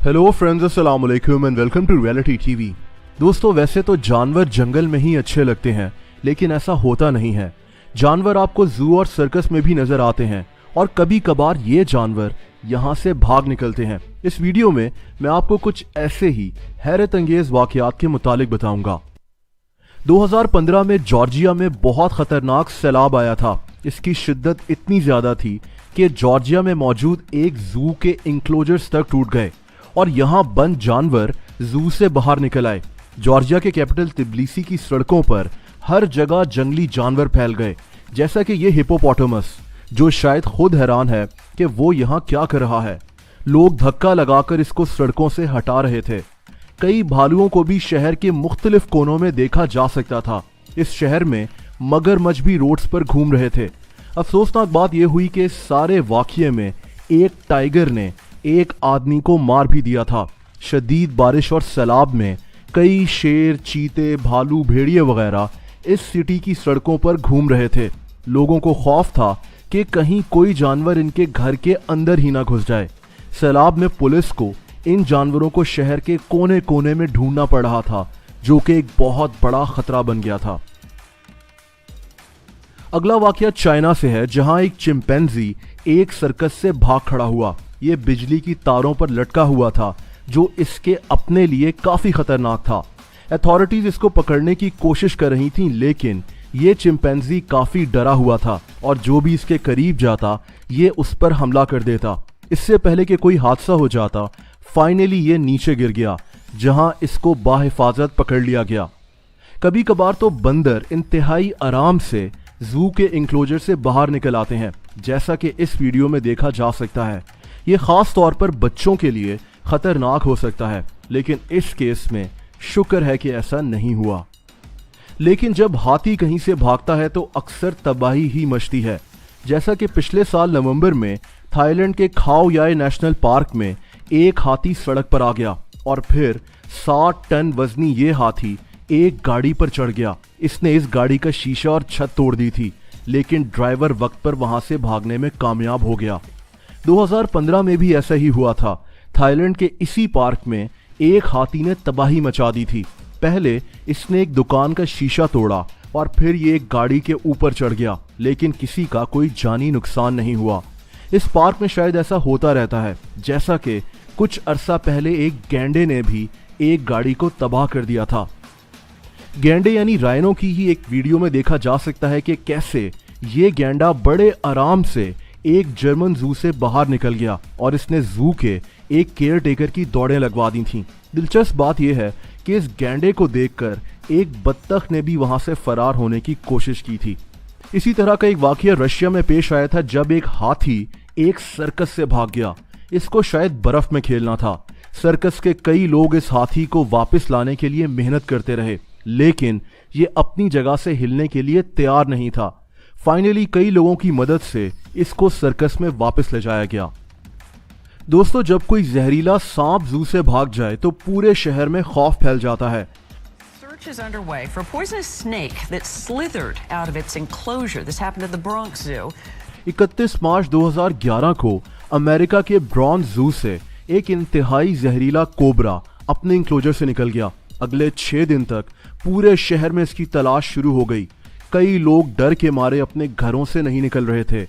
Hello friends, अस्सलाम वालेकुम and welcome to reality TV. दोस्तों, वैसे तो जानवर जंगल में ही अच्छे लगते हैं, लेकिन ऐसा होता नहीं है। जानवर आपको जू और सर्कस में भी नजर आते हैं और कभी कभार ये जानवर यहाँ से भाग निकलते हैं। इस वीडियो में मैं आपको कुछ ऐसे ही हैरत अंगेज वाकयात के मुतालिक बताऊंगा। 2015 में जॉर्जिया में बहुत खतरनाक सैलाब आया था। इसकी शिद्दत इतनी ज्यादा थी कि जॉर्जिया में मौजूद एक जू के इंक्लोजर्स तक टूट गए और यहाँ बंद जानवर जू से बाहर निकल आए। जॉर्जिया के कैपिटल तिब्लिसी की सड़कों पर हर जगह जंगली जानवर फैल गए, जैसा कि ये हिपोपोटामस, जो शायद खुद हैरान है कि वो यहाँ क्या कर रहा है। लोग धक्का लगाकर इसको सड़कों से हटा रहे थे। कई भालुओं को भी शहर के मुख्तलिफ कोनों में देखा जा सकता था। इस शहर में मगरमच्छ भी रोड्स पर घूम रहे थे। अफसोसनाक बात यह हुई कि सारे वाकये में एक टाइगर ने एक आदमी को मार भी दिया था। शदीद बारिश और सैलाब में कई शेर, चीते, भालू, भेड़िए वगैरह इस सिटी की सड़कों पर घूम रहे थे। लोगों को खौफ था कि कहीं कोई जानवर इनके घर के अंदर ही ना घुस जाए। सैलाब में पुलिस को इन जानवरों को शहर के कोने कोने में ढूंढना पड़ रहा था, जो कि एक बहुत बड़ा खतरा बन गया था। अगला वाकया चाइना से है, जहां एक चिंपैंजी एक सर्कस से भाग खड़ा हुआ। ये बिजली की तारों पर लटका हुआ था, जो इसके अपने लिए काफी खतरनाक था। अथॉरिटीज इसको पकड़ने की कोशिश कर रही थीं, लेकिन ये चिंपैंजी काफी डरा हुआ था और जो भी इसके करीब जाता ये उस पर हमला कर देता। इससे पहले कि कोई हादसा हो जाता, फाइनली ये नीचे गिर गया, जहां इसको बाहिफाजत पकड़ लिया गया। कभी कभार तो बंदर इंतहाई आराम से जू के इंक्लोजर से बाहर निकल आते हैं, जैसा कि इस वीडियो में देखा जा सकता है। ये खास तौर पर बच्चों के लिए खतरनाक हो सकता है, लेकिन इस केस में शुक्र है कि ऐसा नहीं हुआ। लेकिन जब हाथी कहीं से भागता है तो अक्सर तबाही ही मचती है। जैसा कि पिछले साल नवंबर में थाईलैंड के खाओ याय नेशनल पार्क में एक हाथी सड़क पर आ गया और फिर 60 टन वजनी ये हाथी एक गाड़ी पर चढ़ गया। इसने इस गाड़ी का शीशा और छत तोड़ दी थी, लेकिन ड्राइवर वक्त पर वहां से भागने में कामयाब हो गया। 2015 में भी ऐसा ही हुआ था। थाईलैंड के इसी पार्क में एक हाथी ने तबाही मचा दी थी। पहले इसने एक दुकान का शीशा तोड़ा और फिर ये एक गाड़ी के ऊपर चढ़ गया, लेकिन किसी का कोई जानी नुकसान नहीं हुआ। इस पार्क में शायद ऐसा होता रहता है, जैसा कि कुछ अरसा पहले एक गैंडे ने भी एक गाड़ी को तबाह कर दिया था। गैंडे यानी राइनो की ही एक वीडियो में देखा जा सकता है कि कैसे ये गैंडा बड़े आराम से एक जर्मन जू से बाहर निकल गया और इसने जू के एक केयर टेकर की दौड़ें लगवा दी थीं। दिलचस्प बात यह है कि इस गैंडे को देखकर एक बत्तख ने भी वहां से फरार होने की कोशिश की थी। इसी तरह का एक वाकया रशिया में पेश आया था, जब एक हाथी एक सर्कस से भाग गया। इसको शायद बर्फ में खेलना था। सर्कस के कई लोग इस हाथी को वापस लाने के लिए मेहनत करते रहे, लेकिन ये अपनी जगह से हिलने के लिए तैयार नहीं था। फाइनली कई लोगों की मदद से इसको सर्कस में वापस ले जाया गया। दोस्तों, जब कोई जहरीला सांप जू से भाग जाए तो पूरे शहर में खौफ फैल जाता है। Search is underway for a poisonous snake that slithered out of its enclosure. This happened at the Bronx Zoo. 31 मार्च 2011 को अमेरिका के ब्रॉन्क्स जू से एक इंतहाई जहरीला कोबरा अपने इंक्लोजर से निकल गया। अगले 6 दिन तक पूरे शहर में इसकी तलाश शुरू हो गई। कई लोग डर के मारे अपने घरों से नहीं निकल रहे थे।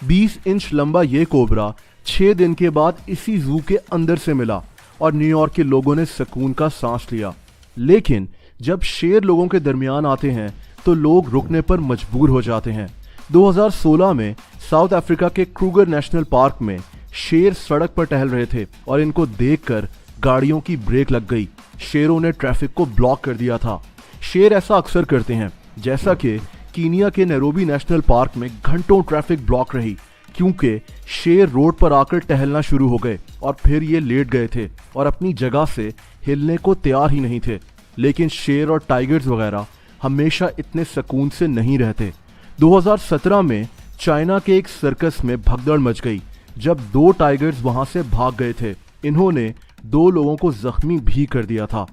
20 इंच लंबा ये कोबरा 6 दिन के बाद इसी जू के अंदर से मिला और न्यूयॉर्क के लोगों ने सुकून का सांस लिया। लेकिन जब शेर लोगों के दरमियान आते हैं तो लोग रुकने पर मजबूर हो जाते हैं। 2016 में साउथ अफ्रीका के क्रूगर नेशनल पार्क में शेर सड़क पर टहल रहे थे और इनको देखकर गाड़ियों की ब्रेक लग गई। शेरों ने ट्रैफिक को ब्लॉक कर दिया था। शेर ऐसा अक्सर करते हैं, जैसा कि कीनिया के नैरोबी नेशनल पार्क में घंटों ट्रैफिक ब्लॉक रही, क्योंकि शेर रोड पर आकर टहलना शुरू हो गए और फिर ये लेट गए थे और अपनी जगह से हिलने को तैयार ही नहीं थे। लेकिन शेर और टाइगर्स वगैरह हमेशा इतने सुकून से नहीं रहते। 2017 में चाइना के एक सर्कस में भगदड़ मच गई जब 2 टाइगर्स वहां से भाग गए थे। इन्होंने 2 लोगों को जख्मी भी कर दिया था।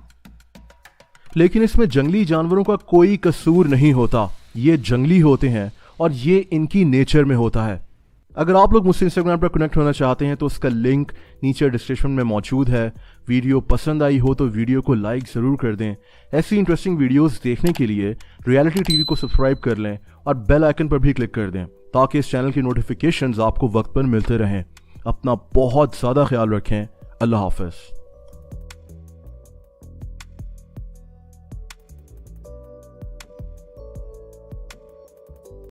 लेकिन इसमें जंगली जानवरों का कोई कसूर नहीं होता। ये जंगली होते हैं और ये इनकी नेचर में होता है। अगर आप लोग मुझसे इंस्टाग्राम पर कनेक्ट होना चाहते हैं तो उसका लिंक नीचे डिस्क्रिप्शन में मौजूद है। वीडियो पसंद आई हो तो वीडियो को लाइक ज़रूर कर दें। ऐसी इंटरेस्टिंग वीडियोस देखने के लिए रियलिटी टीवी को सब्सक्राइब कर लें और बेल आइकन पर भी क्लिक कर दें ताकि इस चैनल की नोटिफिकेशंस आपको वक्त पर मिलते रहें। अपना बहुत ज़्यादा ख्याल रखें। अल्लाह हाफ़िज़।